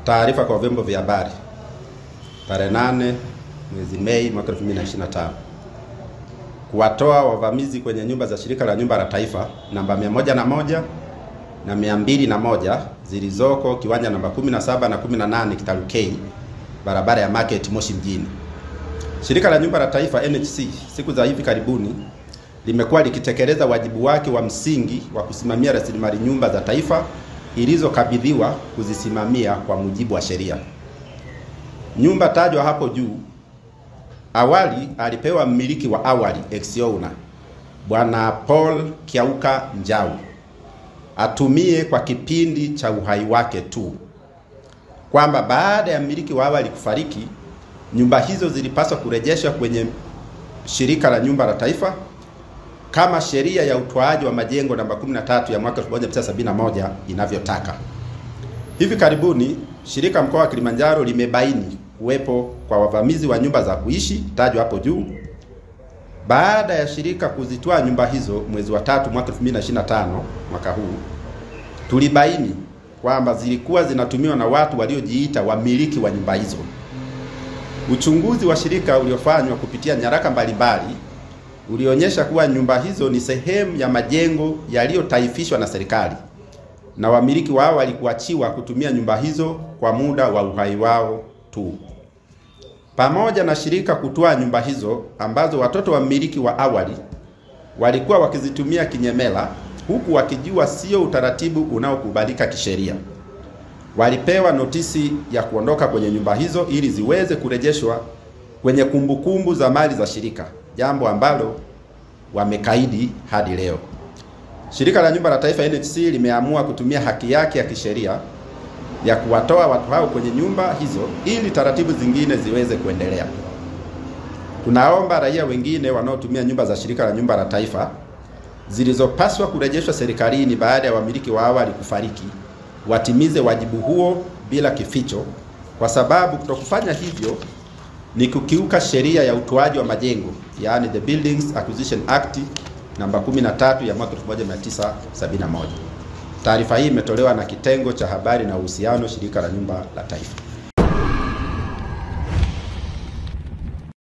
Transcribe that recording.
Taarifa kwa vyombo vya habari tarehe 8 mwezi Mei mwaka 2025 kuwatoa wavamizi kwenye nyumba za shirika la nyumba la taifa namba 101 na 201 zilizoko kiwanja namba 17 na 18 Kitalu K, barabara ya Market Moshi mjini. Shirika la nyumba la taifa NHC siku za hivi karibuni limekuwa likitekeleza wajibu wake wa msingi wa kusimamia rasilimali nyumba za taifa ilizokabidhiwa kuzisimamia kwa mujibu wa sheria. Nyumba tajwa hapo juu awali alipewa mmiliki wa awali ex-owner Bwana Paul Kiauka Njau atumie kwa kipindi cha uhai wake tu, kwamba baada ya mmiliki wa awali kufariki nyumba hizo zilipaswa kurejeshwa kwenye shirika la nyumba la taifa kama sheria ya utoaji wa majengo namba 13 ya mwaka 1971 inavyotaka. Hivi karibuni shirika mkoa wa Kilimanjaro limebaini kuwepo kwa wavamizi wa nyumba za kuishi tajwa hapo juu. Baada ya shirika kuzitoa nyumba hizo mwezi wa 3 mwaka 2025 mwaka huu, tulibaini kwamba zilikuwa zinatumiwa na watu waliojiita wamiliki wa nyumba hizo. Uchunguzi wa shirika uliofanywa kupitia nyaraka mbalimbali ulionyesha kuwa nyumba hizo ni sehemu ya majengo yaliyotaifishwa na serikali na wamiliki wao walikuachiwa kutumia nyumba hizo kwa muda wa uhai wao tu. Pamoja na shirika kutoa nyumba hizo ambazo watoto wa mmiliki wa awali walikuwa wakizitumia kinyemela, huku wakijua sio utaratibu unaokubalika kisheria, walipewa notisi ya kuondoka kwenye nyumba hizo ili ziweze kurejeshwa kwenye kumbukumbu za mali za shirika, jambo ambalo wamekaidi hadi leo. Shirika la nyumba la taifa NHC limeamua kutumia haki yake ya kisheria ya kuwatoa watu hao kwenye nyumba hizo ili taratibu zingine ziweze kuendelea. Tunaomba raia wengine wanaotumia nyumba za shirika la nyumba la taifa zilizopaswa kurejeshwa serikalini baada ya wamiliki wa awali kufariki watimize wajibu huo bila kificho, kwa sababu kutokufanya hivyo ni kukiuka sheria ya utoaji wa majengo, yaani the Buildings Acquisition Act namba 13 ya mwaka 1971. Taarifa hii imetolewa na kitengo cha habari na uhusiano, shirika la nyumba la taifa.